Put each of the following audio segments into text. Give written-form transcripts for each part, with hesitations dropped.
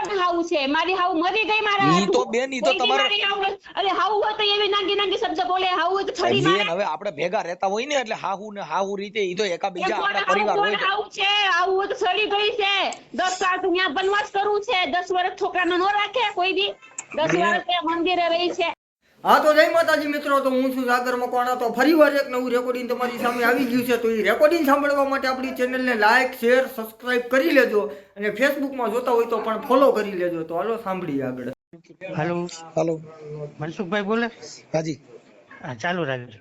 કોણ હાવ છે? મારી હાવ મરી ગઈ મારા ઈ તો હાટુ. બેન, ઈ તો કોઈ દી તમારે મારી હાવ અરે હાવ હોય તો એવી નાગી નાગી શબ્દ બોલે, હાવ હોય તો છડી મારે. બેન હવે આપણે ભેગા રહેતા હોય ને એટલે હાહુ ને હાહુ રીતે ઈ તો એકા એ બીજા કોણ આપણા હાવ પરિવાર કોણ હોય તો. હાવ છે? હાવ હોય તો છડી ગઈ છે. 10 સાલ ત્યાં વનવાસ કરવું છે, 10 વર્ષ છોકરાને નો રાખે કોઈ દી. 10 બેન વર્ષ ત્યાં મંદિરે રહી છે. હા તો જય માતાજી મિત્રો, તો હું છું સાગર મકવાણા. તો ફરીવાર એક નવું રેકોર્ડિંગ તમારી સામે આવી ગયું છે. તો એ રેકોર્ડિંગ સાંભળવા માટે આપણી ચેનલને લાઈક શેર સબસ્ક્રાઇબ કરી લેજો, અને ફેસબુકમાં જોતા હોય તો પણ ફોલો કરી લેજો. તો હાલો સાંભળીએ આગળ. હેલો, હાલો મનસુખભાઈ બોલે? હાજી. હા, ચાલુ રાખજો.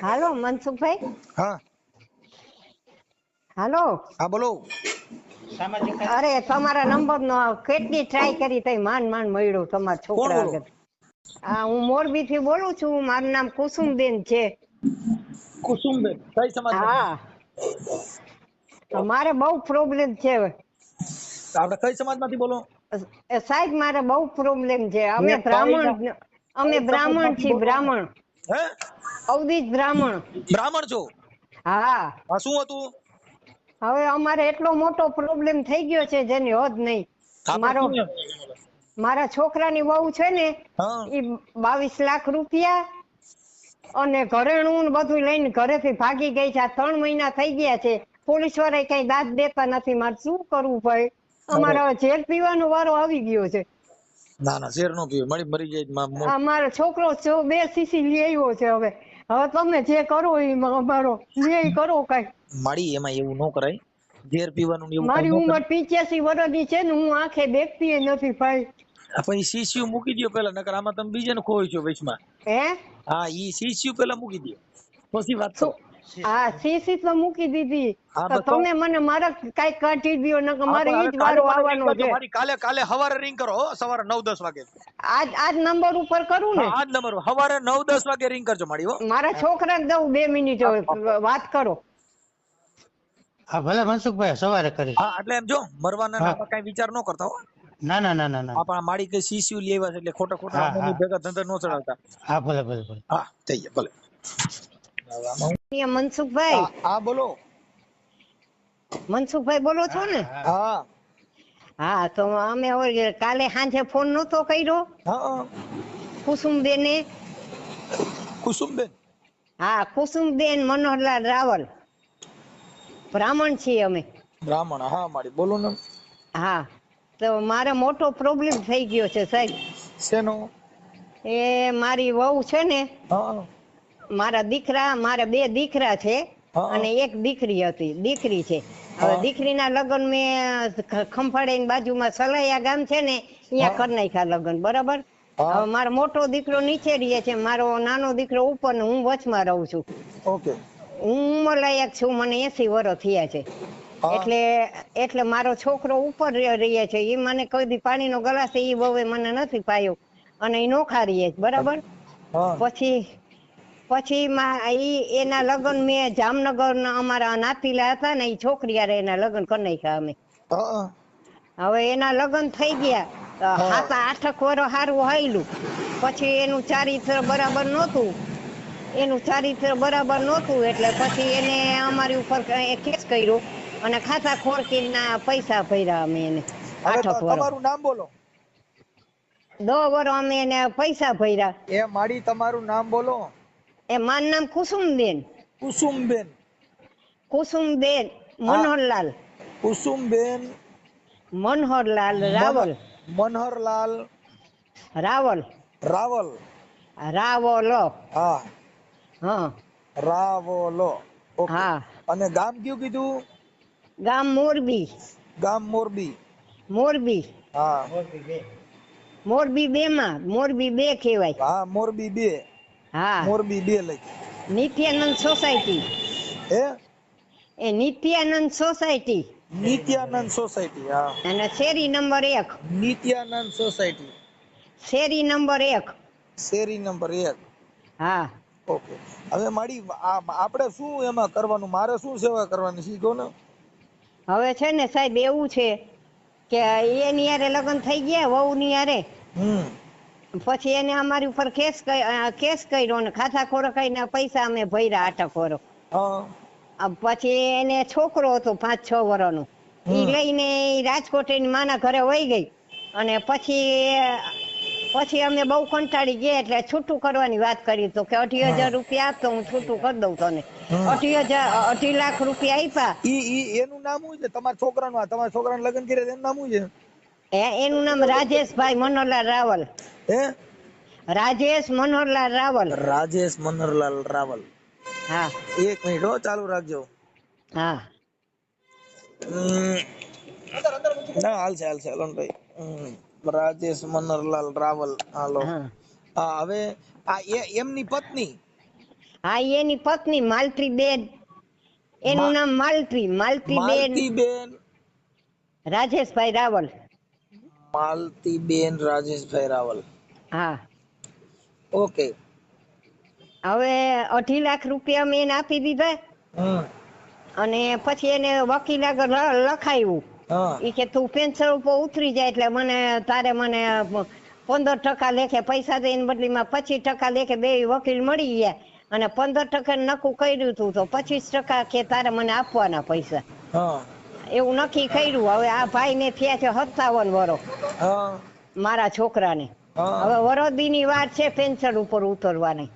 હાલો મનસુખભાઈ. હા હાલો. હા બોલો. સામાજિક અરે તમારા નંબર નો કેટલી ટ્રાય કરી તઈ માંડ મળ્યો તમારા છોકરા કોણ બોલો? આગળ. હા, હું મોરબી થી બોલું છું. મારું નામ કુસુમબેન છે. કુસુમબેન કઈ સમાજ? હા, તો મારે બહુ પ્રોબ્લેમ છે. આપણે કઈ સમાજમાંથી બોલો? સાહેબ મારે બહુ પ્રોબ્લેમ છે. અમે બ્રાહ્મણ છીએ. બ્રાહ્મણ, હે? અવધિજ બ્રાહ્મણ. બ્રાહ્મણ છો? હા, હા, શું હતું? હવે અમારે એટલો મોટો પ્રોબ્લેમ થઈ ગયો છે જેની હદ નહીં. મારા છોકરાની વહુ છે ને, હા એ 22 લાખ રૂપિયા અને ઘરેણું ને બધું લઈને ઘરેથી ભાગી ગઈ છે. આ 3 મહિના થઈ ગયા છે. પોલીસ વાળા કઈ દાદ દેતા નથી. મારે શું કરવું ભાઈ? અમારે હવે જેલ પીવાનો વારો આવી ગયો છે. ના ના, શેર નો પીવે, મરી જાય. અમારો છોકરો 2 સીસી લઈ આવ્યો છે. હવે તમે જે કરો એ અમારો ન્યાય કરો કઈ. માડી એમાં એવું ન કરાય. ઝેર પીવાનું ને એવું મારી કઈ ન ઉંમર 85 વર્ષની છે ને, હું આંખે દેખતી નથી ભાઈ. કરાય. પછી સીસીયુ મૂકી દો પેલા, નકર આમાં તમે બીજાને ખોઈ છો વચમાં. હે? હા, ઈ સીસીયુ પેલા મૂકી દો, પછી વાત કરો. હા, સીસી તો મૂકી દીધી. હા, તો બસ તો. તમે મને મારા કઈ કાઢી દો, નકર મારે હા, ઈ પણ જ વારો કાલે મને ring આવવાનો કરજો છે. મારી. કાલે સવારે રિંગ કરો હો, સવારે 9-10 વાગે. આજ નંબર ઉપર કરું ને? હા, આ જ નંબર સવારે 9-10 વાગે રિંગ કરજો મારી હો. મારા છોકરાને દઉં 2 મિનિટ વાત કરો. હા, ભલે મનસુખભાઈ, સવારે કરી. હા, એટલે એમ જો મરવાના હા. નામાં કઈ વિચાર ન કરતા હો. ના ના ના ના ના. આપણા માડી કઈ સીસીયુ લઈ આવ્યા છે એટલે ખોટા ખોટા હા આમની હા ભેગા ધંધા ન ચડાવતા. હા, ભલે ભલે ભલે. હા, થઈ ગયા ભલે. મનસુખભાઈ, હા બોલો. મનસુખભાઈ બોલો છો ને? હા હા, તો અમે હવે કાલે સાંજે ફોન નતો કર્યો હા. કુસુમબેને. કુસુમબેન? હા, કુસુમબેન મનોહરલાલ રાવલ. બ્રાહ્મણ છીએ અમે. બ્રાહ્મણ? હા માડી બોલો ને. હા, તો મારે મોટો પ્રોબ્લેમ થઈ ગયો છે સાહેબ. શેનો? એ મારી વહુ છે ને, હા મારે 2 દીકરા છે હા અને 1 દીકરી હતી. દીકરી છે. હવે હા દીકરીના લગ્ન મેં ખંભાળીની બાજુમાં સલાયા ગામ છે ને, ત્યાં કરી નાખ્યા લગ્ન. બરાબર. હા. હવે મારો મોટો દીકરો નીચે રહે છે, મારો નાનો દીકરો ઉપર ને હું વચમાં રહું છું. ઓકે. હું ઉંમરલાયક છું, મને 80 વર્ષ થયા છે. હા એટલે મારો છોકરો ઉપર રહે છે. એ મને કોઈ દી પાણીનો ગ્લાસ એ બહુ મને નથી પાયો, અને એ નોખા રહે છે. બરાબર. હા પછી એના લગ્ન મેં જામનગર અમારા નાતીલા હતા ને, એ છોકરી હારે એના લગ્ન કરી નાખ્યા અમે. હા હવે એના લગ્ન થઈ ગયા, 7-8 વર્ષ સારું હાયલું. પછી એનું ચારિત્ર બરાબર નહોતું. એટલે પછી એને અમારી ઉપર કેસ કર્યો અને ખાતા ખોરકીના પૈસા ભર્યા અમે એને. હવે 8 વર્ષ તમારું નામ બોલો. 10 વર્ષ અમે એને પૈસા ભર્યા. એ માડી તમારું નામ બોલો. મારું નામ કુસુમબેન. કુસુમબેન? કુસુમબેન હા. મનોહરલાલ. કુસુમબેન મનોહરલાલ રાવલ. મનહરલાલ રાવલ. રાવલ? હા, હા રાવલો. ઓકે. હા. અને ગામ કયું કીધું? ગામ મોરબી. ગામ મોરબી? મોરબી હા મોરબી 2 માં. મોરબી 2 કહેવાય. હા, મોરબી 2. હા, મોરબી 2 લખી. નિત્યાનંદ સોસાયટી. હે? નિત્યાનંદ સોસાયટી. નિત્યાનંદ સોસાયટી? હા. અને શેરી નંબર 1. નિત્યાનંદ સોસાયટી, શેરી નંબર 1. શેરી નંબર 1. હા. ઓકે. હવે માડી આપણે શું એમાં કરવાનું? મારે શું સેવા કરવાની છે કહો ને. હવે છે ને સાહેબ, એવું છે કે એની યારે લગ્ન થઈ ગયા વહુની યારે. પછી એને અમારી ઉપર કેસ કર્યો ને ખાતા ખોરકાઈના પૈસા અમે ભર્યા 8 વર્ષ. હા પછી એને છોકરો હતો 5-6 વર્ષનો. ઈ લઈને ઈ રાજકોટ એની માના ઘરે વહી ગઈ અને પછી અમે બહુ કંટાળી ગયા એટલે છૂટું કરવાની વાત કરી તો કે 2,800 રૂપિયા આપતો હું છૂટું કરી દઉં તને. 2.5 લાખ રૂપિયા આપ્યા. ઈ એનું નામ શું છે તમારા છોકરાનું? તમારા છોકરાનું લગ્ન કર્યા એનું નામ શું છે? એનું નામ રાજેશભાઈ મનોહરલાલ રાવલ. હે? રાજેશ મનોહરલાલ રાવલ. રાજેશ મનોહરલાલ રાવલ. હા 1 મિનિટ હો, ચાલુ રાખજો. હા ના હાલશે અલનભાઈ. રાજેશ મનોહરલાલ રાવલ. હાલો. હા હવે આ એમની પત્ની. હા એની પત્ની માલતી બેન. એનું નામ માલતી બેન રાજેશભાઈ રાવલ. માલતી બેન રાજેશભાઈ રાવલ. હા ઓકે. હવે 2.5 લાખ રૂપિયા મેં એને આપી દીધા અને પછી એને વકીલ આગળ લખાયું ઈ કે તું પેન્શન ઉપર ઉતરી જાય એટલે તારે મને 15% લેખે પૈસા દે, એની બદલીમાં 25% લેખે બે વકીલ મળી ગયા અને 15% નક્કી કર્યું હતું તો 25% કે તારે મને આપવાના પૈસા એવું નક્કી કર્યું. હવે આ ભાઈ ને થયા છે 57 વર્ષ મારા છોકરાને. હવે વરદીની વાર છે પેન્શન ઉપર ઉતરવાની.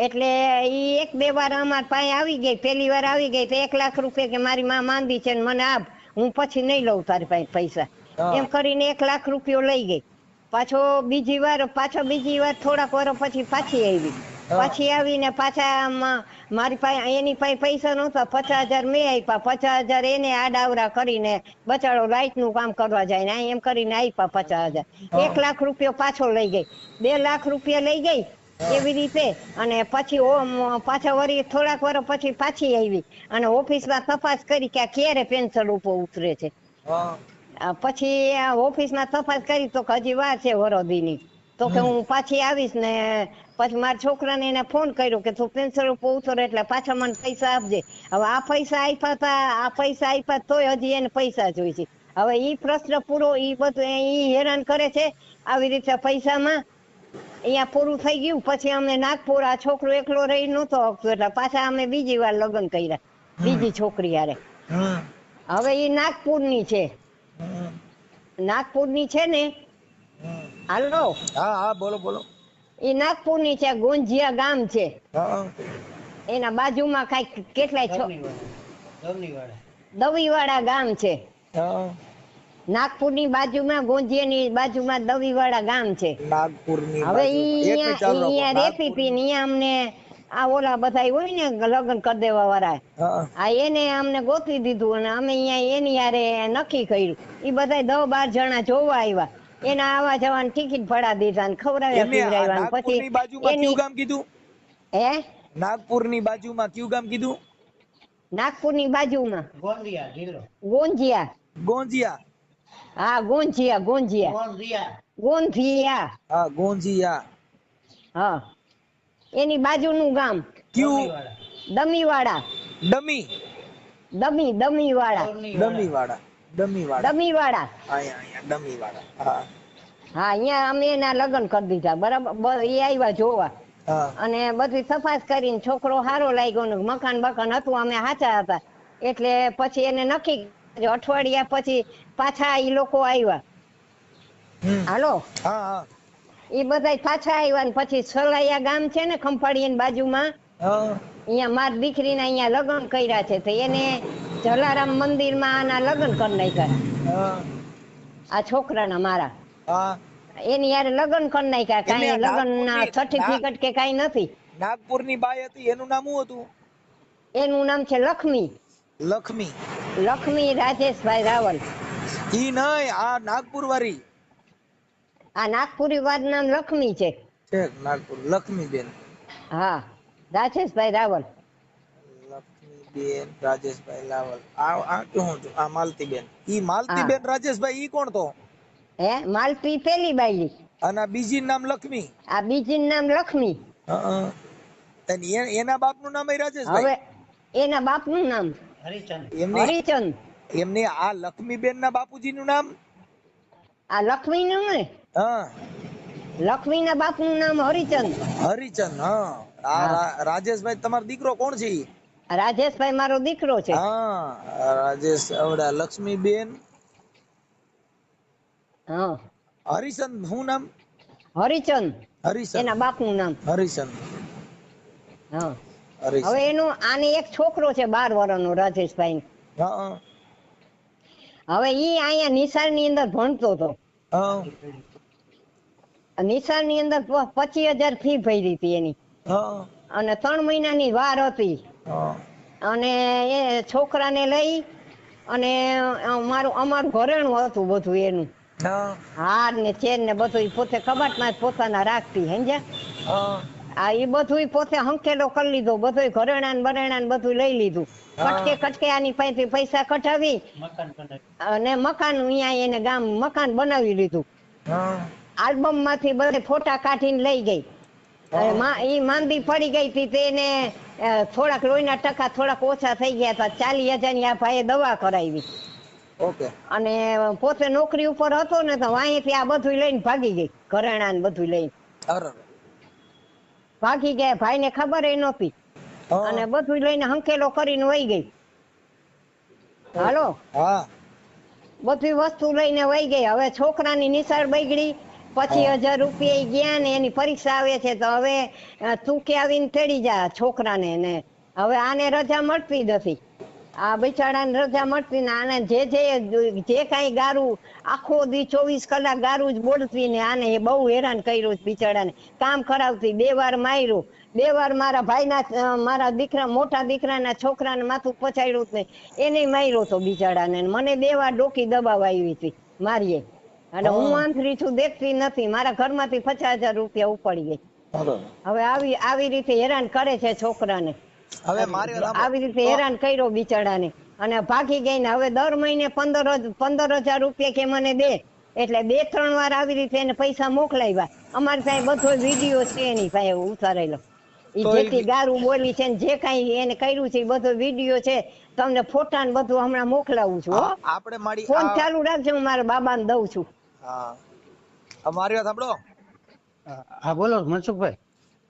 એટલે ઈ 1-2 વાર અમાર પાસે આવી ગઈ. પહેલી વાર આવી ગઈ તો 1 લાખ રૂપિયા કે મારી માં માંદી છે ને મને આપ, હું પછી નહીં લઉં તારી પાસે પૈસા એમ કરીને 1 લાખ રૂપિયો લઈ ગઈ. પાછો બીજી વાર થોડાક વર્ષ પછી પાછી આવી. પછી આવીને પાછા મારી પાસે એની પાસે પૈસા નહોતા, 50,000 મેં આપ્યા, 50,000 એને આડાવરા કરીને બચાડો લાઈટ નું કામ કરવા જાય ને એમ કરીને આપ્યા 50,000. 1 લાખ રૂપિયો પાછો લઈ ગઈ. 2 લાખ રૂપિયા લઈ ગઈ એવી રીતે. અને પછી પાછા વળી થોડાક વર્ષ પછી પાછી આવી અને ઓફિસમાં તપાસ કરી કે આ ક્યારે પેન્શન ઉપર ઉતરે છે. પછી ઓફિસમાં તપાસ કરી તો હજી વાર છે વરોદીની. તો કે હું પાછી આવીશ ને પછી મારા છોકરાને એને ફોન કર્યો કે તું પેન્શન ઉપર ઉતરે એટલે પાછા મને પૈસા આપજે. હવે આ પૈસા આપ્યા તોય હજી એને પૈસા જોઈ છે. હવે ઈ પ્રશ્ન પૂરો ઈ બધું ઈ હેરાન કરે છે આવી રીતે પૈસામાં. અહીંયા પૂરું થઈ ગયું. પછી અમે નાગપુર આ છોકરો એકલો રહી નતો શકતો એટલે પાછા અમે બીજી વાર લગ્ન કર્યા બીજી છોકરી હારે. હવે ઈ નાગપુરની છે ને. હાલો. હા બોલો. ઈ નાગપુરની છે, ગોંજિયા ગામ છે. એના બાજુમાં કઈક કેટલાય દવીવાડા ગામ છે. નાગપુરની બાજુમાં ગોંજિયાની બાજુમાં દવીવાડા ગામ છે. હવે અહીંયા રહેતી હતી ને અહીંયા અમને આ ઓલા બધા હોય ને લગ્ન કરી દેવા વાળા એને અમને ગોતી દીધું અને અમે અહીંયા એની યારે નક્કી કર્યું. ઈ બધા 10-12 જણા જોવા આવ્યા. એના આવા જવાની ટિકિટ ભરા દીધા ને ખવડાવ્યા પીવડાવ્યા. પછી એની ગામ કીધું નાગપુરની બાજુમાં કયું ગામ કીધું? નાગપુરની બાજુમાં ગોંજિયા. હા ગોંજિયા. હા એની બાજુનું ગામ કયું? દમીવાડા. હા અહીંયા અમે એના લગ્ન કરી દીધા. બરાબર. એ આવ્યા જોવા અને બધી તપાસ કરીને છોકરો સારો લાગ્યો ને મકાન હતું અમે સાચા હતા એટલે પછી એને નક્કી અઠવાડિયા પછી પાછા ઈ લોકો આવ્યા. હાલો. ઈ બધા પાછા આવ્યા ને પછી સલાયા ગામ છે ને ખંભાળિયાની બાજુમાં અહીંયા મારી દીકરીના અહીંયા લગ્ન કર્યા છે તો એને જલારામ મંદિરમાં આના લગ્ન કરી નાખ્યા. આ છોકરાના મારા એની યાર લગ્ન કરી નાખ્યા. કાંઈ લગ્નના સર્ટિફિકેટ કે કાંઈ નથી. નાગપુરની બાઈ હતી એનું નામ શું હતું? એનું નામ છે લક્ષ્મી રાજેશભાઈ રાવલ. ઈ નહીં, આ નાગપુર વાળી. આ નાગપુરી વાળા નામ લક્ષ્મી છે. નાગપુર લક્ષ્મીબેન. હા રાજેશભાઈ રાવલ. લક્ષ્મીબેન રાજેશભાઈ રાવલ. આ શું છું? આ માલતીબેન. ઈ માલતીબેન રાજેશભાઈ ઈ કોણ તો? માલતી પેલી બાઈ અને બીજી નામ લક્ષ્મી. આ બીજી નામ લક્ષ્મી. એના બાપનું નામ રાજેશભાઈ. હવે એના બાપનું નામ હરિચંદ. એમને આ લક્ષ્મીબેન ના બાપુજીનું નામ? આ લક્ષ્મી નું ને લક્ષ્મી ના બાપનું નામ હરિચંદ. હા. આ રાજેશભાઈ તમારો દીકરો કોણ છે? રાજેશભાઈ મારો દીકરો છે. હા રાજેશ આવડા લક્ષ્મીબેન હા હરિચંદ શું નામ હરિચંદ હરિચંદ એના બાપનું નામ. હરિચંદ હા હરિચંદ હવે એનો આને એક છોકરો છે 12 વર્ષનો રાજેશભાઈ. હા હવે ઈ અહીંયા નિશાળની અંદર ભણતો હતો. હા નિશાળની અંદર 25,000 ફી ભરી હતી એની હા અને 3 મહિનાની વાર હતી. હા અને એ છોકરાને લઈ અને અમારું ઘરેણું હતું બધું એનું, હા હાર ને ચેન ને બધું પોતે કબાટમાં પોતાના રાખતી સમજ્યા. હા આ એ બધું પોતે હંકેલો કરી લીધો, બધું ઘરેણા ને બરેણા ને બધું લઈ લીધું. કટકે કટકે આની પાસેથી પૈસા કઢાવી અને મકાન અહીંયા એને ગામ મકાન બનાવી લીધું. હા આલ્બમ માંથી બધે ફોટા કાઢીને લઈ ગઈ. ઈ માંદી પડી ગઈ હતી તેને થોડાક લોહીના ટકા થોડાક ઓછા થઈ ગયા હતા. 40,000 ની આ ભાઈએ દવા કરાવી. ઓકે અને પોતે નોકરી ઉપર હતો ને તો અહીંથી આ બધું લઈને ભાગી ગઈ, ઘરેણા ને બધું લઈને અરે ભાગી ગયા. ભાઈને ખબર એ નહોતી અને બધું લઈને હંકેલો કરીને વહી ગઈ. હાલો હા બધી વસ્તુ લઈને વહી ગઈ. હવે છોકરાની નિશાળ બગડી. 25,000 રૂપિયા ગયા ને એની પરીક્ષા આવે છે તો હવે તું કે આવીને તેડી જા છોકરાને ને. હવે આને રજા મળતી નથી, આ બિચારાને રજા મળતી ને આને જે કાંઈ ગારું આખો દી 24 કલાક ગારું જ બોલતી ને આને એ બહુ હેરાન કર્યું બિચારાને. કામ કરાવતી, 2 વાર માર્યું, 2 વાર મારા દીકરા મોટા દીકરાના છોકરાને માથું પછાડ્યું ને એને માર્યો તો બિચારાને. મને 2 વાર ડોકી દબાવ આવી હતી મારીએ. અને હું આંધળી છું, દેખતી નથી. મારા ઘરમાંથી 50,000 રૂપિયા ઉપાડી ગઈ. હવે આવી રીતે હેરાન કરે છે છોકરાને. હવે મારે આવી રીતે હેરાન કર્યો બિચારાને અને ભાગી ગઈ ને હવે દર મહિને 15,000 રૂપિયા કે મને દે એટલે 2-3 વાર આવી રીતે એને પૈસા મોકલાવ્યા. અમારી પાસે બધો વિડીયો છે એની પાસે ઉતારેલો. ઈ જેથી ગારું બોલી છે ને જે કાંઈ એને કર્યું છે એ બધો વિડીયો છે. તમને ફોટા ને બધું હમણાં મોકલાવું છું. આપણે મારી ફોન ચાલુ રાખજો, હું મારા બાબાને દઉં છું. હા મારી વાત સાંભળો. હા બોલો મનસુખભાઈ.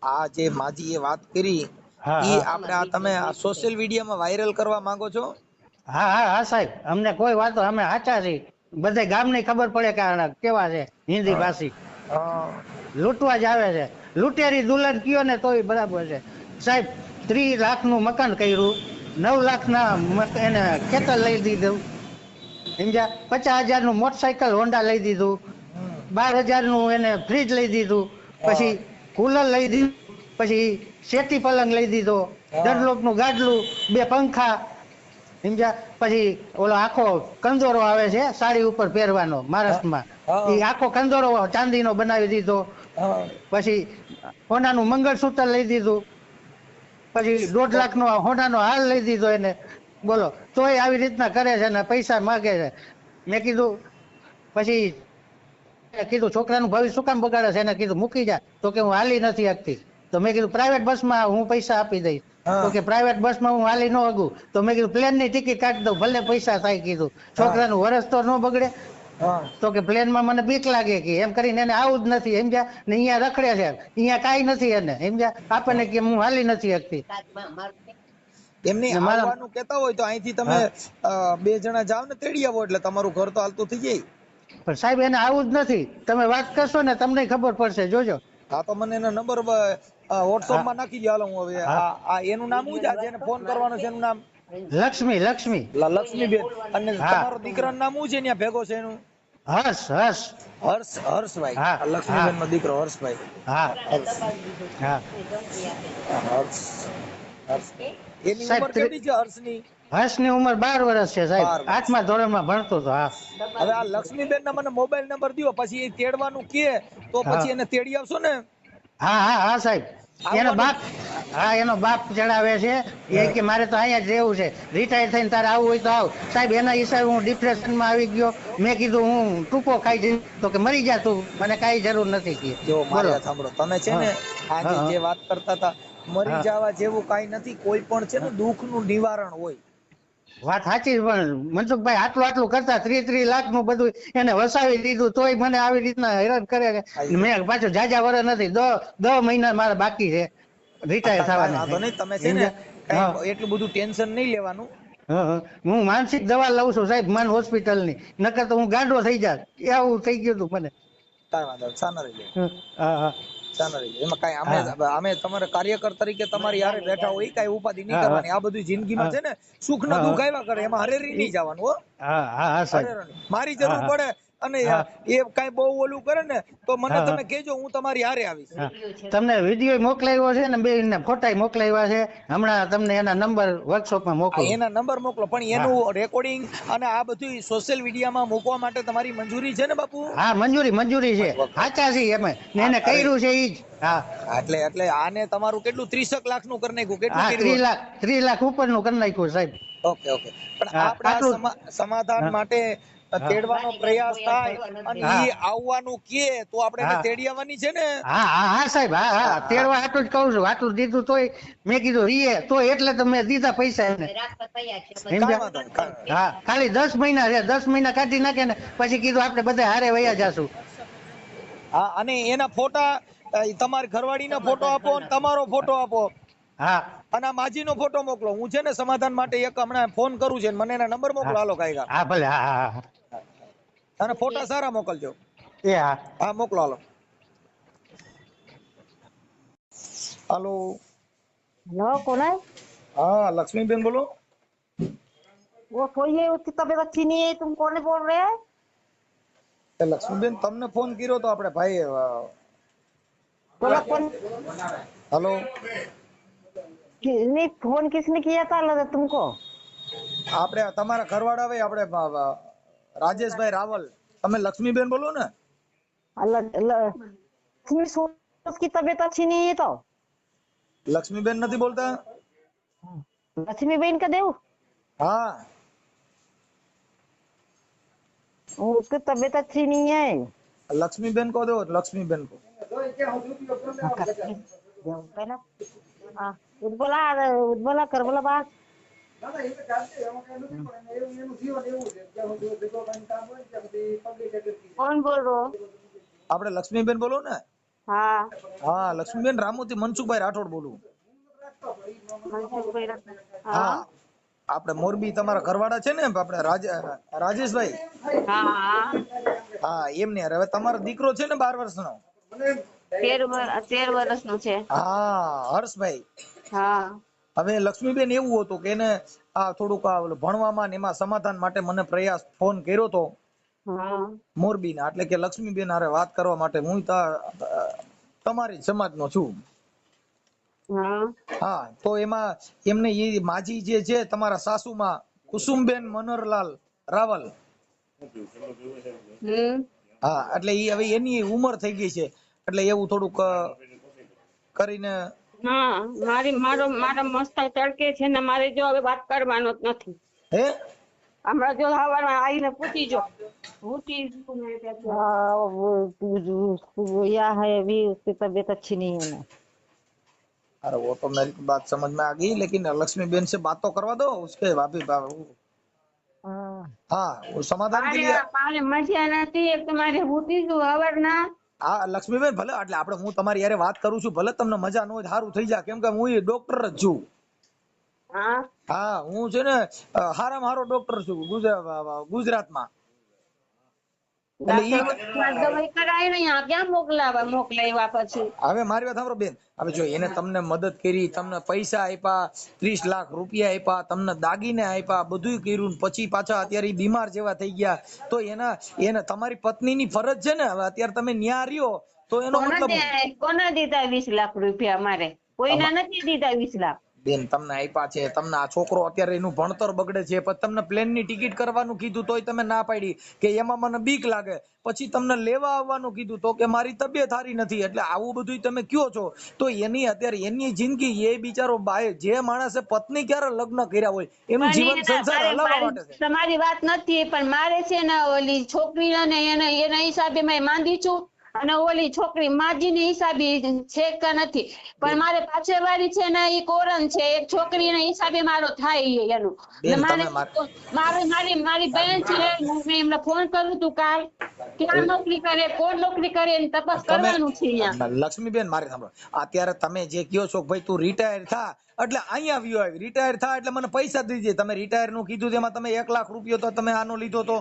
આ જે માજીએ વાત કરી ઈ આપણે આ તમે સોશિયલ મીડિયામાં વાયરલ કરવા માંગો છો? હા હા હા સાહેબ, અમને કોઈ વાતો અમે સાચા છીએ. બધે ગામને ખબર પડે કે આ કેવા છે હિન્દી ભાષી, લૂંટવા જ આવે છે. લૂંટેરી દુલ્હન કયો ને તોય બરાબર છે સાહેબ. 30 લાખનું મકાન કર્યું, 9 લાખના એને ખેતર લઈ દીધું સમજ્યા. 50,000 નું મોટરસાયકલ હોન્ડા લઈ દીધું, 12,000 નું એને ફ્રીજ લઈ દીધું, પછી કુલર લઈ દીધું, પછી શેતી પલંગ લઈ દીધો, દરલોક નું ગાડલું, 2 પંખા સમજ્યા. પછી ઓલો આખો કંદોરો આવે છે સાડી ઉપર પહેરવાનો મહારાષ્ટ્રમાં, એ આખો કંદોરો ચાંદીનો બનાવી દીધો. પછી હોનાનું મંગળસૂત્ર લઈ દીધું, પછી 1.5 લાખનો હોનાનો હાર લઈ દીધો એને. બોલો તોય આવી રીતના કરે છે ને પૈસા માગે છે. મેં કીધું પછી કીધું છોકરાનું ભવિષ્ય શું કામ બગાડે છે? એને કીધું મૂકી જા. તો કે હું હાલી નથી શકતી. તો મેં કીધું પ્રાઇવેટ બસમાં હું પૈસા આપી દઈશ. તો કે પ્રાઇવેટ બસમાં હું હાલી ન હગું. તો મેં કીધું પ્લેનની ટિકિટ કાઢી દઉં, ભલે પૈસા થાય. કીધું છોકરાનું વરસ તો ન બગડે. તો કે પ્લેનમાં મને બીક લાગે કે એમ કરીને એને આવું જ નથી સમજ્યા ને. અહીંયા રખડે છે, અહીંયા કાંઈ નથી એને સમજ્યા. આપણને કે હું હાલી નથી શકતી. એમની આવવાનું કહેતા હોય તો અહીંથી તમે 2 જણા જાવ ને તેડી આવો એટલે તમારું ઘર તો હાલતું થઈ જાય. પણ સાહેબ એને આવું જ નથી. તમે વાત કરશો ને તમને ખબર પડશે, જોજો. હા તો મને એનો નંબર WhatsApp માં નાખી દો. હાલો હું હવે આ એનું નામ શું છે જેને ફોન કરવાનો છે? એનું નામ લક્ષ્મીબેન. અને તમારો દીકરાનું નામ શું છે ત્યાં ભેગો છે એનું? હર્ષભાઈ. લક્ષ્મીબેન નો દીકરો હર્ષભાઈ. એની ઉંમર કેટલી છે હર્ષની? હર્ષની ઉંમર 12 વર્ષ છે સાહેબ. 8મા ધોરણમાં ભણતો હતો. હવે આ લક્ષ્મીબેન ના મને મોબાઈલ નંબર દો, પછી એ તેડવાનું કે તો પછી એને તેડી આવશો ને? હા સાહેબ. એનો બાપ ચડાવે છે એ કે મારે તો અહીંયા જ રહેવું છે, રિટાયર થઈને તારે આવવું હોય તો આવ. સાહેબ એના હિસાબે હું ડિપ્રેશનમાં આવી ગયો. મેં કીધું હું ટૂંકો ખાઈ જઈશ તો કે મરી જા તું, મને કાંઈ જરૂર નથી. જો મારી સાંભળો, તમે છે ને આજે જે વાત કરતા હતા મરી જવા જેવું કાંઈ નથી. કોઈ પણ છે ને દુઃખનું નિવારણ હોય. વાત સાચી. પણ મનસુખભાઈ આટલું કરતા 30 લાખનું બધું એને વસાવી દીધું તોય મને આવી રીતના હેરાન કરે છે. મેં પાછું જાજા વર્ષ નથી, 10 મહિના મારા બાકી છે રિટાયર થવાના. તમે છે ને કઈ એટલું બધું ટેન્શન નહીં લેવાનું. હું માનસિક દવા લઉં છું સાહેબ મન હોસ્પિટલની, નકર તો હું ગાંડો થઈ જાત, એવું થઈ ગયું હતું મને. કાંઈ વાંધો નહીં, શાના રહી જાય, હા હા શાના રહી જાય. એમાં કાંઈ અમે તમારા કાર્યકર તરીકે તમારી હારે બેઠા હોય, કાંઈ ઉપાધિ નહીં કરવાની. આ બધું જિંદગીમાં છે ને સુખ ને દુઃખ આવ્યા કરે, એમાં હરેરી નહીં જવાનું હો. હા હા સાહેબ. હરેરી. મારી જરૂર પડે અને એ કાંઈ બહુ ઓલું કરે ને તો મને તમે કહેજો, હું તમારી હારે આવીશ. તમને વિડીયો મોકલાવ્યો છે ને, બે ફોટા મોકલાવ્યા છે હમણાં, તમને એના નંબર વર્કશોપમાં મોકલો. એના નંબર મોકલો, પણ એનું રેકોર્ડિંગ અને આ બધું સોશિયલ મીડિયામાં મૂકવા માટે તમારી મંજૂરી છે ને બાપુ? હા મંજૂરી છે, સાચા છીએ અમે, એને કર્યું છે ઈ જ. હા એટલે આને તમારું કેટલું 30 લાખ નું કરી નાખ્યું? હા કેટલું? 30 લાખ ઉપરનું કરી નાખ્યું સાહેબ. ઓકે પણ આપણા સમાધાન માટે તેડવાનો પ્રયાસ થાય અને ઈ આવવાનું કે તો આપણે તેડી આવવાની છે ને? હા સાહેબ, હા તેડવા આટલું જ કહું છું. આટલું દીધું તોય મેં કીધું રીએ તો એટલે તો મેં દીધા પૈસા એને. હા ખાલી 10 મહિના છે, 10 મહિના કાઢી નાખે ને પછી કીધું આપણે બધા હારે વયા જાશું. હા અને એના ફોટા તમારી ઘરવાળીનો ફોટો આપો અને તમારો ફોટો આપો. હા અને આ માજીનો ફોટો મોકલો. હું છે ને સમાધાન માટે એક હમણાં ફોન કરું છે, મને એના નંબર મોકલો. હાલો કાંઈ હા ભલે. હા અને ફોટા સારા મોકલજો. એ હા મોકલો. હાલો हेलो कौन है? हाँ लक्ष्मीबेन बोलो। वो कोई है, उसकी तबीयत अच्छी नहीं है, तुम कौन बोल रहे हैं? लक्ष्मीबेन તમને ફોન કર્યો તો આપણે ભાઈ. बोला कौन? हेलो नहीं, फोन किसने किया था लगा तुमको? આપણે તમારા ઘરવાળા ભાઈ આપણે રાજેશભાઈ રાવલ. તમે લક્ષ્મીબેન બોલો ને? उसकी तबीयत अच्छी नहीं है तो લક્ષ્મીબેન નથી બોલતા? लक्ष्मी बहन का देव, हाँ उसकी तबीयत अच्छी नहीं है। लक्ष्मीबेन को दो, लक्ष्मीबेन को। उज्ज्वला कर बोला बात। कौन बोल रहे हो? આપણે લક્ષ્મીબેન બોલો ને? हाँ હા લક્ષ્મીબેન રામોથી મનસુખભાઈ રાઠોડ બોલું. હા આપણે મોરબી તમારા ઘરવાળા છે ને આપણે રાજેશભાઈ? હા એમને હવે તમારો દીકરો છે ને 12 વર્ષનો? 13 વર્ષનો છે. હા હર્ષભાઈ. હા હવે લક્ષ્મીબેન એવું હતું કે એને આ થોડુંક ભણવામાં ને એમાં સમાધાન માટે મને પ્રયાસ ફોન કર્યો તો મોરબી ના, એટલે કે લક્ષ્મીબેન હારે વાત કરવા માટે. હું તમારી સમાજ નો છું. હા તો એમાં એમને એ માજી જે છે તમારા સાસુમાં કુસુમબેન મનોહરલાલ રાવલ. હા એટલે એ હવે એની ઉંમર થઈ ગઈ છે, એટલે એવું થોડુંક કરીને. હા મારા મસ્તા તડકે છે ને, મારે જો હવે વાત કરવાનો જ નથી. હે હમણાં જો સવારમાં આવીને પૂછી જો या है अभी उसकी तबीयत अच्छी नहीं है ना। अरे वो तो मेरी बात समझ में आ गई, लेकिन लक्ष्मीबेन से बात तो करवा दो उसके भाभी। हाँ वो समाधान के लिए મજા નથી. એક તમારે પૂછી જો સવારના. હા લક્ષ્મીબેન ભલે એટલે આપણે હું તમારી યારે વાત કરું છું, ભલે તમને મજા ન હોય સારું થઈ જાય, કેમ કે હું ડોક્ટર જ છું. હા હું છે ને હારામાં હારો ડોક્ટર છું ગુજરાતમાં. દવાઈ કરાય ને ક્યાં મોકલાવ્યા પછી. હવે મારી વાત સાંભળો બેન, હવે જો એને તમને મદદ કરી, તમને પૈસા આપ્યા, 30 લાખ રૂપિયા આપ્યા, તમને દાગીને આપ્યા, બધું કર્યું, પછી પાછા અત્યારે બીમાર જેવા થઈ ગયા, તો એને તમારી પત્નીની ફરજ છે ને હવે અત્યારે તમે ન્યા રહ્યો તો એનો મતલબ. કોને દીધા 20 લાખ રૂપિયા? મારે કોઈના નથી દીધા 20 લાખ. બેન તમને આપ્યા છે, તમને આ છોકરો અત્યારે એનું ભણતર બગડે છે, પછી તમને પ્લેનની ટિકિટ કરવાનું કીધું તોય તમે ના પાડી કે એમાં મને બીક લાગે, પછી તમને લેવા આવવાનું કીધું તો કે મારી તબિયત સારી નથી. એટલે આવું બધું તમે કયો છો તો એની અત્યારે એની જિંદગી, એ બિચારો જે માણસે પત્ની ક્યારે લગ્ન કર્યા હોય એનું જીવન સંસાર હલાવવા માટે છે. તમારી વાત નથી, પણ મારે છે ને ઓલી છોકરી ને એના હિસાબે મેં માંદી છું, અને ઓલી છોકરી માજીની હિસાબે છે કે નથી, પણ મારે પાછળવાળી છે ને એ કોરન છે, એક છોકરીના હિસાબે મારો થાય એનું. મારી બહેન છે, મેં એમને ફોન કર્યું તું કાલ, ક્યાં નોકરી કરે, કોણ નોકરી કરે એની તપાસ કરવાનું છે અહીંયા. લક્ષ્મીબેન મારે સાંભળો, અત્યારે તમે જે કહો છો કે ભાઈ તું રિટાયર થા એટલે અહીંયા આવ્યો આવી, રિટાયર થા એટલે મને પૈસા દીજે. તમે રિટાયર નું કીધું તેમાં તમે 1 લાખ રૂપિયો તો તમે આનો લીધો તો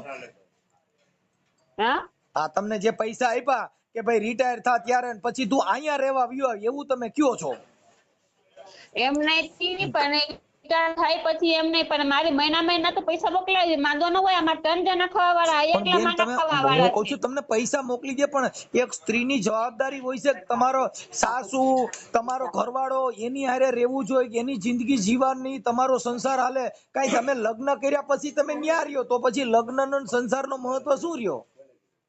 હા આ તમને જે પૈસા આપ્યા કે ભાઈ રિટાયર થા ત્યારે, પછી તું અહીંયા રહેવા આવ્યો આવી, એવું તમે કયો છો? એમ નહીં પણ રિટાયર થાય પછી એમ નહીં, પણ મારે મહિના તો પૈસા મોકલાવી માંગો ન હોય. આમાં 3 જણા ખાવા વાળા, પણ એકલા બેન માણસ તમે, ખાવા હું વાળા કહું છે. છું તમને પૈસા મોકલી દે, પણ એક સ્ત્રીની જવાબદારી હોય છે કે તમારો સાસુ, તમારો ઘરવાળો એની હારે રહેવું જોઈએ, કે એની જિંદગી જીવવાની, તમારો સંસાર હાલે. કઈ તમે લગ્ન કર્યા પછી તમે ન્યા રહ્યો તો પછી લગ્ન નો સંસારનો મહત્વ શું રહ્યો?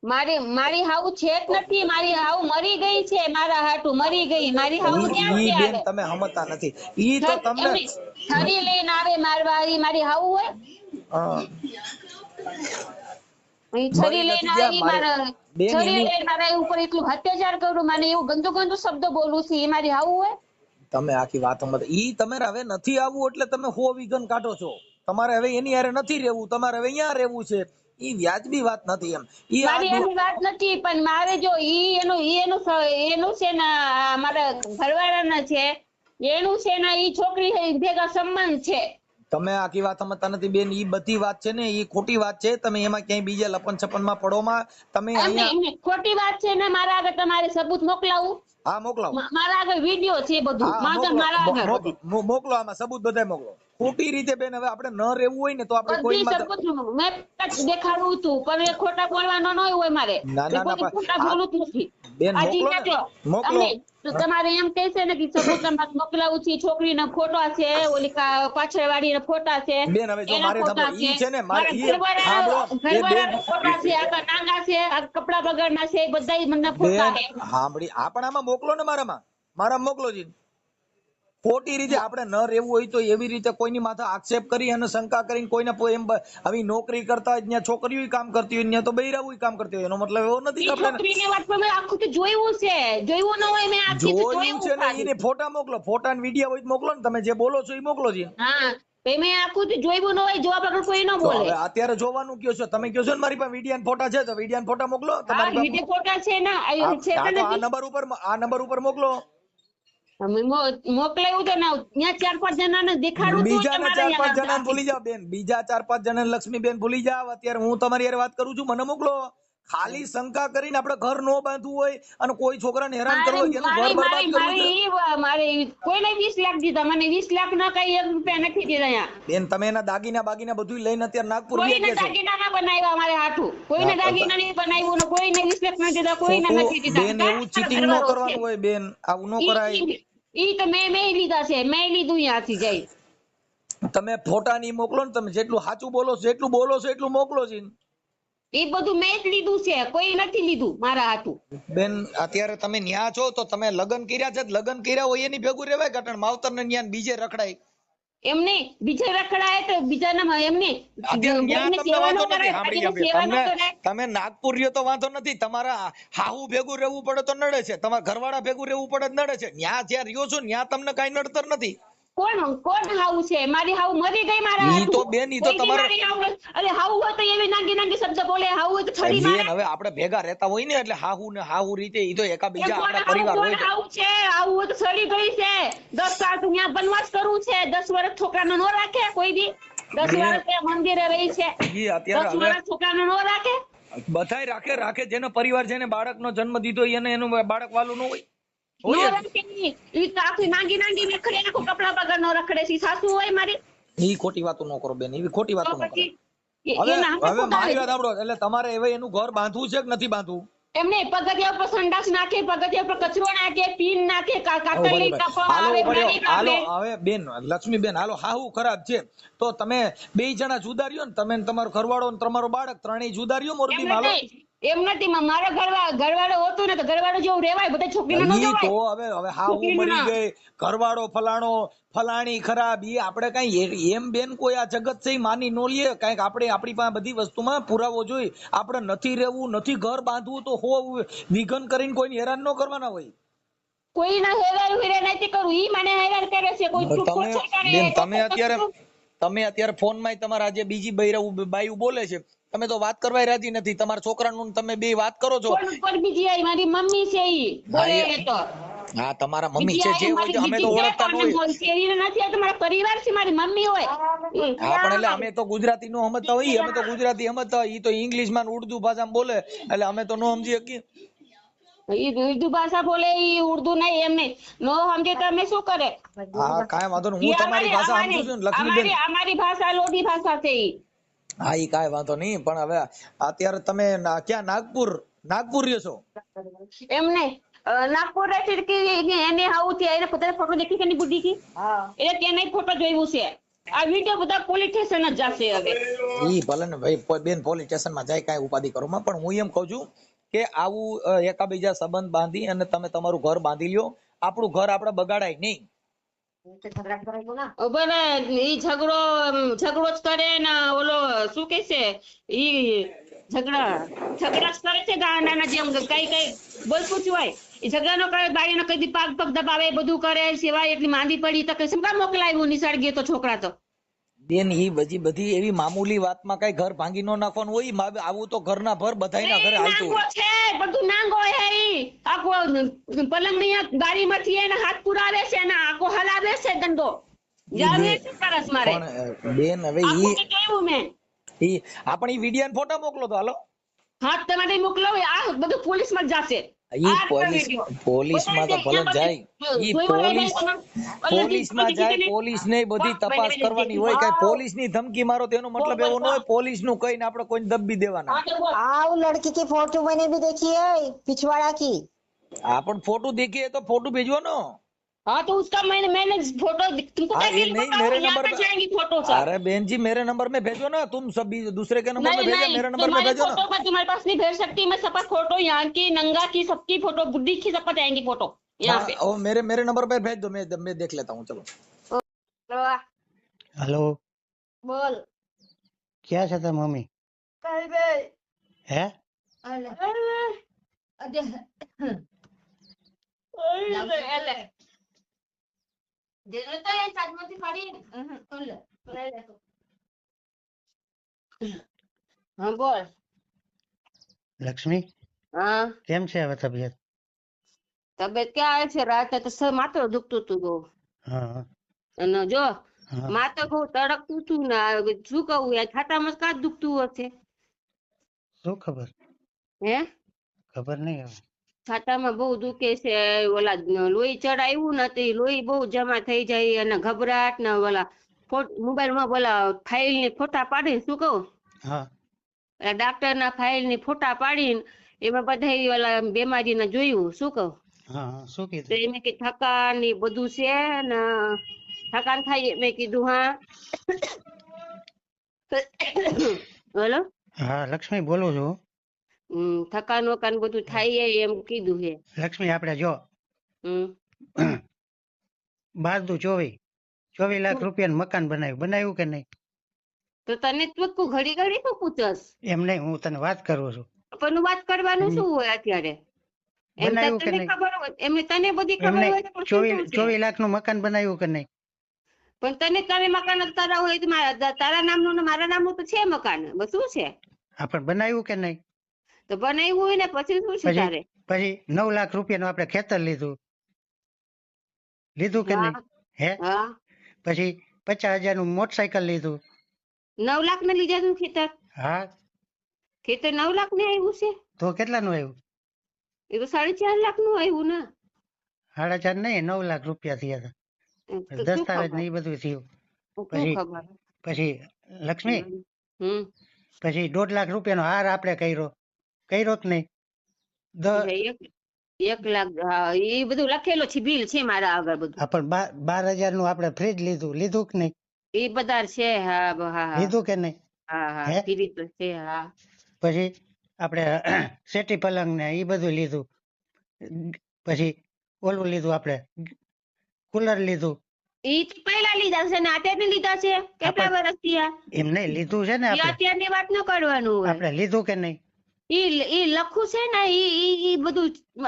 મારી હાવ છે જ નથી, મારી હાવ મરી ગઈ છે, મારા હાટુ મરી ગઈ. મારી હાવ ક્યાં ઈ છે બેન હાલે? તમે સમજતા નથી. ઈ તો તમને છરી લઈને આવે મારવા, ઈ મારી હાવ હોય. હા. ઈ છરી લઈને નથી આવે, ઈ મારે. મારા બેન, છરી એની- લઈને મારા ઉપર એટલું અત્યાચાર કરું, મને એવું ગંદુ ગંદુ શબ્દ બોલું છું, ઈ મારી હાવ હોય. તમે આખી વાત સમજ. ઈ તમારે હવે નથી આવવું એટલે તમે 100 વિઘન કાઢો છો. તમારે હવે એની હારે નથી રહેવું, તમારે હવે અહીંયા રહેવું છે. ઈ વ્યાજબી વાત નથી એમ. ઈ મારી એની વાત નથી, પણ મારે જો એનું છે ને મારા ઘરવાળાના છે, એનું છે ને ઈ છોકરી ભેગા સંબંધ છે. તમે આખી વાત સમજતા નથી બેન. ઈ બધી વાત છે ને ઈ ખોટી વાત છે. તમે એમાં ક્યાંય બીજા લપન છપન માં પડોમાં તમે અહીંયા એમને ખોટી વાત છે ને, મારા આગળ તમારે સબૂત મોકલાવું? હા મોકલાવો. મારા આગળ વિડીયો છે બધું, હા, મારા આગળ બધું. મોકલો આમાં સબૂત બધાય મોકલો. ખોટી રીતે બેન હવે આપણે ન રહેવું હોય ને તો આપણે કોઈ બધી સબૂત મેં દેખાડું હતું, પણ એ ખોટા બોલવાનો ન હોય મારે. ના, ના, એ બધું ખોટા બોલું જ નથી. બેન આ મોકલો ને. જીજાજો, મોકલો. અમે તો તમારે એમ કહેશે ને કે સબૂત તમારે મોકલાવું છે, છોકરીના ફોટા છે, ઓલી પાછળ વાળીના ફોટા છે, બેન હવે જો એના મારે ફોટા સાંભળો, ઈ છે ને મારે મારા ઈ સાંભળો, ઘરવાળાના ફોટા છે, આખા નાંગા છે, આ કપડા બગાડના છે, એ બધાય મને બેન ફોટા છે. સાંભળી આપણામાં મોકલો ને, મારામાં મોકલો જી. ખોટી રીતે આપણે ન રહેવું હોય તો એવી રીતે કોઈની માથે આક્ષેપ કરી અને શંકા કરીને કોઈને એમ આવી નોકરી કરતા હોય ત્યાં છોકરીઓ કામ કરતી હોય ત્યાં તો બૈરાવું કામ કરતી હોય, એનો મતલબ એવો નથી ઈ કે આપણે છોકરીની વાત પર મેં આખું તો જોયું છે, જોયું ન હોય મેં આખી તો જોયું છે ને. ખાલી. એને ફોટા મોકલો, ફોટા ને વિડીયો હોય તો મોકલો ને. તમે જે બોલો છો એ મોકલો જી. હા તો મેં આખું તો જોયું ન હોય, જોવા વગર કોઈ ન તો બોલે. હવે અત્યારે જોવાનું કયો છો તમે? કયો છો ને મારી પાસે વિડીયો ને ફોટા છે તો વિડીયો ને ફોટા મોકલો હા તમારી પાસે. વિડીયો ફોટા છે ને, આ છે હા, કે તો નથી? આ નંબર ઉપર મોકલો. અમે મોકલાયું તો ને ત્યાં 4-5 જણાને દેખાડું છું કે બીજાને મારે 4-5 અહીંયા જણાને ભૂલી જાવ બેન. બીજા 4-5 જણાને લક્ષ્મીબેન ભૂલી જાવ. અત્યારે હું તમારી હારે વાત કરું છું, મને મોકલો. ખાલી શંકા કરીને આપણે ઘર નો બાંધવું હોય અને કોઈ છોકરાને હેરાન કરવો હોય, એનું ઘર બરબાદ કરવું હોય. મારે કોઈને 20 લાખ દીધા, મને 20 લાખ ના કઈ ₹1 નથી દીધા અહીંયા. બેન તમે એના દાગીના બાગીના બધું લઈને અત્યારે નાગપુર કોઈને ગયા છો. દાગીના ના બનાવ્યા મારે હાથું, કોઈને દાગીના નહીં બનાવ્યું ને કોઈને 20 લાખ નથી દીધા, કોઈને નથી દીધા. બેન એવું ચીટિંગ ન કરવાનું હોય બેન, આવું ન કરાય. ઈ તો મેં લીધા છે, મેં લીધું અહીંયાથી જઈ. તમે ફોટા ની મોકલો ને. તમે જેટલું સાચું બોલો છો એટલું એટલું મોકલો છે. ઈ બધું મેં જ લીધું છે, કોઈ નથી લીધું મારા હાથું. બેન અત્યારે તમે ન્યા છો તો તમે લગ્ન કર્યા છે, લગ્ન કર્યા હોય એની ભેગું રહેવાય કારણ માવતર ને ન્યા બીજે રખડાય. એમને બીજે રખડાય તો બીજાના એમને અત્યારે ન્યા તમને સેવા વાંધો ન કરાય, નથી. સાંભળી બાકીની ગયા સેવા ન બેન. કરાય. તમે નાગપુર રહ્યો તો વાંધો નથી. તમારા હાહુ ભેગું રહેવું પડે તો નડે છે, તમારા ઘરવાળા ભેગું રહેવું પડે તો નડે છે. ન્યા જ્યાં રહ્યો છો ન્યા તમને કઈ નડતર નથી. કોણ હાવ છે? મારી હાવ મરી ગઈ મારા ઈ હાથું. તો બેન, ઈ તો કોઈ દી તમારે- મારી હાવ- અરે હાવ હોય તો એવી નાંગી નાંગી શબ્દ બોલે, હાવ હોય તો છરી મારે. બેન હવે આપણે ભેગા રહેતા હોય ને એટલે હાહુ ને હાહુ રીતે ઈ તો એકા એ બીજા કોણ આપણા હાવ, પરિવાર કોણ હોય છે. હાવ છે? હાવ હોય તો છરી ગઈ છે. 10 સાલ તો ત્યાં વનવાસ કરવું છે, 10 વર્ષ છોકરાને નો રાખે કોઈ દી. 10 બેન, વર્ષ ત્યાં મંદિરે રહી છે, ઈ અત્યારે 10 હવે વર્ષ છોકરાને નો રાખે. બધાય રાખે જેનો પરિવાર છે ને બાળકનો જન્મ દીધો એને એનું બાળક વાલું ન હોય. નો હોય જ. રાખે ઈ. ઈ તો આખી નાંગી નાંગી મેખડે આખું કપડા વગર નો રખડે છે. સાસુ હોય મારી ઈ ખોટી વાતો ન કરો બેન, એવી ખોટી વાતો તો ન કરો. પછી હવે એના હામે હવે મારી વાત ખોટા સાંભળો. એટલે તમારે હવે એનું ઘર બાંધવું છે કે નથી બાંધવું? એમને પગથિયા ઉપર સંડાસ નાખે, પગથિયા ઉપર કચરો નાખે, પીન નાખે, કાતરલી કાપવામાં હાલો આવે, પડ્યો, નાની હાલો કાપે. હવે બેન લક્ષ્મીબેન હાલો હાહુ ખરાબ છે તો તમે 2 જણા જુદા રહ્યો ને, તમે ને તમારો ઘરવાળો ને તમારો બાળક ત્રણેય જુદા રહ્યો એમ મોરબીમાં. હાલો નથી, એમ નથી. મારો ઘરવાળો હતો ને તો ઘરવાળો જેવું રહેવાય, બધા છોકરીને ન ઈ તો જવાય. હવે હાહુ છોકરીનું મરી ના. ગઈ, ઘરવાળો ફલાણો ફલાણી ખરાબ, ઈ આપણે કઈ એમ બેન કોઈ આ જગત છે ઈ માની નો લે. કઈક આપણે આપણી પાસે બધી વસ્તુમાં પુરાવો જોઈએ. આપણે નથી રહેવું, નથી ઘર બાંધવું તો વિઘન કરીને કોઈને હેરાન ન કરવાના હોય. કોઈના હેરાન હેરાન નથી કરવું, ઈ મને હેરાન કરે છે. કોઈ તમે છોકરો કરે, બેન તમે કોઈ અત્યારે ફોન માં તમારા જે બીજી બાયું બોલે છે તમે તો વાત કરવા રાજી નથી. તમારા છોકરાનું ને તમે બે વાત કરો છો. ફોન ઉપર બીજી આવી મારી મમ્મી છે ઈ બોલે હા, એ તો હા તમારા મમ્મી બીજી છે જે આવી હોય છે, અમે મારી તો બીજી ઓળખતા છે, ન હોય. પણ શેરી નથી આ તો મારા પરિવાર છે મારી મમ્મી હોય હા પણ એટલે અમે તો ગુજરાતી નો સમજતા હોય, અમે તો ગુજરાતી સમજતા હોય, ઈ તો ઇંગ્લિશ માં ને ઉર્દુ ભાષામાં બોલે એટલે અમે તો નો સમજી શકીએ. ઈ ઉર્દુ ભાષા બોલે ઈ ઉર્દુ નહીં એમ નહીં નો સમજે તો અમે શું કરે હા કાંઈ વાંધો નહીં, હું તમારી ભાષા સમજુ છું ને લક્ષ્મીબેન. અમારી ભાષા લોઢી ભાષા છે ઈ હા ઈ કાંઈ વાંધો નહીં, પણ હવે અત્યારે તમે ક્યાં નાગપુર રહ્યો છો? એમને નાગપુર રહે છે કે એને આવું છે એને પોતાનો ફોટો દેખી કે ની બુઢી કી એટલે તેને ફોટો જોયું છે આ વિડિયો બધા પોલીસ સ્ટેશન જ જશે હવે ઈ ભલે ને ભાઈ બેન પોલીસ સ્ટેશન માં જાય કાંઈ ઉપાધિ કરો માં, પણ હું એમ કહું છું કે આવું એકાબીજા સંબંધ બાંધી અને તમે તમારું ઘર બાંધી લ્યો, આપણું ઘર આપણે બગાડાય નહીં. ભલે ઈ ઝઘડો જ કરે ને ઓલો શું કે છે ઈ ઝઘડા જ કરે છે ગાંડાના જેમ કઈ બોલતું જ હોય ઈ ઝઘડા નો કરે બારીનો કઈ પગ દબાવે બધું કરે સિવાય એટલી માંદી પડી તો કઈ શું મોકલાવ્યું નિશાળ ગયો તો છોકરા તો બેન ઈ બધી એવી મામૂલી વાતમાં કઈ ઘર ભાંગી નો નાખવાનું હોય. આવું તો ઘરના ભર બધાયના ઘરે હાલતું નાંગો છે બધું નાંગો હે ઈ આખો પલંગ ની ગાડીમાંથી એને હાથ પુરાવે છે ને આખો હલાવે છે દંડો જાવે છે સરસ મારે પણ બેન હવે આખું કેવું મેં ઈ આપણે ઈ વિડિયો ને ફોટા મોકલો તો હાલો. હાથ તમારે મોકલો આ બધું પોલીસ માં જશે ઈ પોલીસ માં તો ભલે જાય, ઈ પોલીસ માં જાય, પોલીસ ને બધી તપાસ કરવાની હોય. કઈ પોલીસ ની ધમકી મારો તેનો મતલબ એવો ન હોય પોલીસ નું કહીને આપણે કોઈને દબી દેવાના. आओ लड़की की फोटो मैंने भी देखी है पिछवाड़ा की अपन फोटो देखिए तो फोटो भेजो ना। हाँ तो उसका मैंने फोटो तुमको हाँ, ये कैसे नहीं, बताऊं? मेरे यहाँ नंबर पे पे- जाएंगी फोटो सब अरे बहन जी मेरे नंबर में भेजो ना, तुम सभी दूसरे के नंबर में नहीं भेजो, नहीं मेरे नंबर में तुम्हारी भेजो फोटो ना। मैं तुम्हारे पास नहीं भेज सकती मैं सबका फोटो यहाँ की नंगा की सबकी फोटो बुड्ढी की सबका जाएंगी फोटो यहाँ हाँ, पे और मेरे नंबर पे भेज दो, मैं देख लेता हूँ। चलो हेलो बोल क्या છે તારી મમ્મી હે हाँ बोल લક્ષ્મી हाँ કેમ છે હવે તબિયત? તબિયત ક્યાં છે રાતે તો માથું દુખતું હતું બહુ હા અને જો હા માથું બહુ તડકતું હતું ને શું કહું યાર છાતામાં કાં દુખતું હશે શું ખબર હે ખબર નહીં હવે. છાતામાં બહુ દુખે છે ઓલા લોહી ચડાવ્યું નથી લોહી બહુ જમા થઈ જાય અને ઘબરાટ ને ઓલા મોબાઈલ માં ઓલા ફાઇલ ની ફોટા પાડીને શું કહું હા ડાક્ટર ના ફાઇલ ની ફોટા પાડીને એમાં બધા ઓલા બીમારી ને જોયું શું કહું હા હા શું તો કીધું? એને કે થકાન ને બધું છે ને થકાન થાય મેં કીધું હા બોલો હા લક્ષ્મી બોલું છું. થકાન વકાન બધું થાય એમ કીધું છે લક્ષ્મી આપણે જો હમ 24 લાખ રૂપિયાનું મકાન બનાવ્યું કે નહીં? તો તને તું ઘડી ઘડી શું પૂછસ એમ નહીં, હું તને વાત કરું છું. પણ વાત કરવાનું શું હોય અત્યારે એમ તો બનાવ્યું કે તને નહીં? ખબર હોય એમને તને બધી એમ ખબર હોય નહીં, તો પછી શું છે? 24 લાખનું મકાન બનાવ્યું કે નહીં? પણ તને તમે મકાન જ તારા હોય તો તારા નામનું ને મારા નામનું તો છે મકાન બસ શું છે આ પણ બનાવ્યું કે નહીં? તો બનાવ્યું હોય ને પછી શું છે તારે પછી 9 લાખ રૂપિયાનું આપણે ખેતર લીધું કે નહીં? હે હા પછી 50,000 નું મોટરસાયકલ લીધું. 9 લાખ ને લીધા તું ખેતર હા ખેતર 9 લાખ ને આવ્યું છે તો કેટલાનું આવ્યું? એ તો 4.5 લાખ નું આવ્યું ને 4.5 નહીં, 9 લાખ રૂપિયા થયા હતા. તો શું દસ્તાવેજ ખબર? ને એ બધું થયું. શું પછી ખબર પછી લક્ષ્મી હમ પછી 1.5 લાખ રૂપિયાનો હાર આપણે કર્યો કે નહીં? એક લાખ હા એ બધું લખેલું છે બિલ છે મારા આગળ બધું આ પણ 12,000 નું આપણે ફ્રીજ લીધું કે નહીં? એ બધા છે હા હા હા લીધું કે નહીં? હા હે? હા ફ્રી તો છે હા પછી આપણે સેટી પલંગ ને એ બધું લીધું. પછી ઓલું લીધું આપણે કુલર લીધું. ઈ તો પહેલા લીધા છે ને અત્યારે લીધા છે કેટલા વર્ષ થયા એમ નહીં, લીધું છે ને ઈ આપણે અત્યારની વાત ન કરવાનું હોય આપણે લીધું કે નહીં? ઈ લખું છે ને ઈ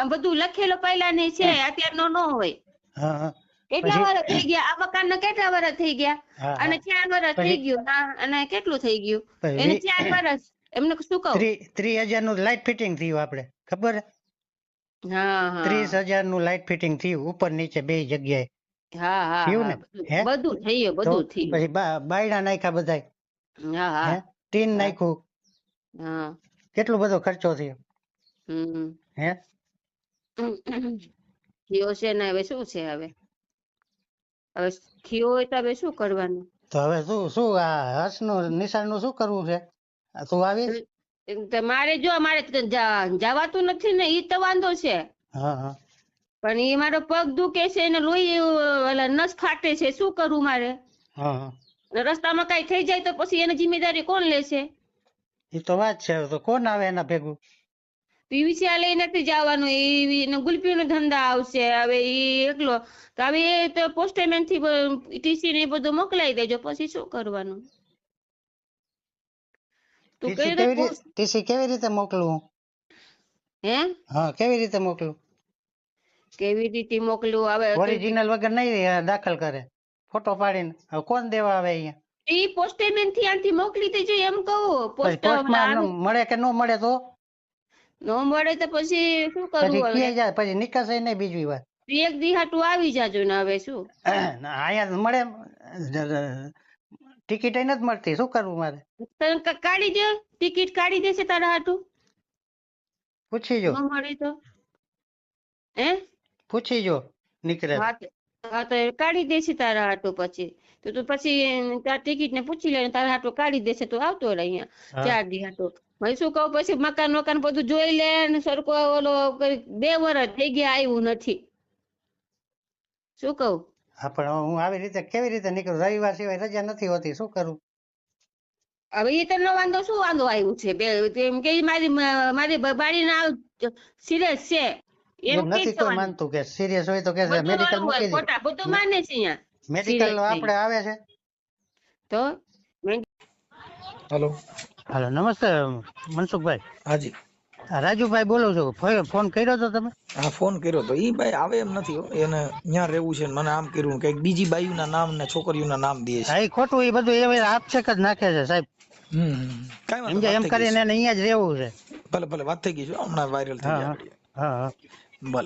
બધું લખેલું પહેલા ની છે અત્યારનો ન હોય હા હા કેટલા પછી- વર્ષ થઈ ગયા આ મકાન ને કેટલા વર્ષ થઈ ગયા હા, અને હા. 4 વર્ષ થઈ પછી- ગયું અને કેટલું થઈ ગયું પછી એને 4 વર્ષ એમને શું કહું? 30,000 નું લાઇટ ફિટિંગ થયું આપણે ખબર હે? હા હા 30,000 નું લાઇટ ફિટિંગ થયું ઉપર નીચે બે જગ્યાએ હા હા થયું હા, ને? હે? બધું થઈ ગયું, તો બધું થયું. પછી બાયડા નાખ્યા બધાય હા હે હા ટીન હા. નાખ્યું હા કેટલો બધો ખર્ચો થયો હમ હે થયો છે ને હવે શું છે હવે થયો હોય તો હવે શું કરવાનું? તો હવે શું આ હર્ષનું નિશાળનું શું કરવું છે તું આવીશ તો મારે તો જવાતું નથી ને, ઈ તો વાંધો છે. હા હા પણ એ મારો પગ દુખે છે ને લોહી ઓલા નસ ફાટે છે, શું કરવું મારે? હા હા ને રસ્તામાં કઈ થઈ જાય તો પછી એની જિમ્મેદારી કોણ લેશે? એ તો વાત છે તો કોણ આવે એના ભેગું પીવીસી લઈ નથી જવાનું, એ ગુલપી નો ધંધા આવશે. હવે ઈ એકલો તો હવે એ તો પોસ્ટમેન થી ટીસી ને બધું મોકલાઈ દેજો, પછી શું કરવાનું? તું ટીસી કેવી રીતે મોકલું હે હા કેવી રીતે મોકલું કેવી રીતે મોકલું? હવે ઓરિજિનલ વગર નહીં દાખલ કરે ફોટો પાડીને હવે કોણ દેવા આવે અહીંયા ઈ પોસ્ટમેન થી આથી મોકલી દેજો એમ કહું. પછી પોસ્ટમાં મળે કે ન મળે તો ન મળે તો પછી શું પછી કરવું? હવે ક્યાંય જાય પછી નિકાસે નહીં બીજી વાર એક દિહાટું આવી જાજો ને હવે શું? અહીંયા મળે ટિકિટ નથી મળતી શું કરવું મારે તને કાઢી દે, ટિકિટ કાઢી દેશે તારા હાટું? પૂછી જો ન મળે તો હે પૂછી જો નીકળે હા તો એ કાઢી દેશે તારા હાટું. પછી તો પછી તાર ટિકિટ ને પૂછી લે, તારા હાટું કાઢી દેશે તો આવતો રહે અહીંયા હા. 4 દી હાટું. હવે શું કહું, પછી મકાન બધું જોઈ લે ને સરકો ઓલો 2 વર્ષ થઈ ગયા આવ્યું નથી, શું કહું? હા પણ હું આવી રીતે કેવી રીતે નીકળું રવિવાર સિવાય રજા નથી હોતી શું કરું હવે એ તને વાંધો શું વાંધો આવ્યું છે? એમ કે મારી બાળીના સિરિયસ છે એમ એનું કઈ નથી કોઈ જવાનું? માનતું કે સિરિયસ હોય તો કે બધું મેડિકલ નવું હોય, મૂકી દે ખોટા બધું માને છે અહીંયા. મેડિકલ serious આપણે આવે છે તો હેલો હાલો નમસ્તે મનસુખભાઈ હાજી રાજુભાઈ બોલું છું ફોન કર્યો તો તમે હા ફોન કર્યો તો ઈ ભાઈ આવે એમ નથી હો. એને ત્યાં રહેવું છે ને મને આમ કર્યું કઈક બીજી બાયુના નામ ને છોકરીઓના નામ દે છે. હા એ ખોટું એ બધું એ આપશેક જ નાખે છે સાહેબ કઈ વાંધો સમજે એમ કરીને એને અહીંયા જ રહેવું છે ભલે ભલે વાત થઈ ગઈ છે હમણાં વાયરલ થઈ હા ગયા હા હા ભલે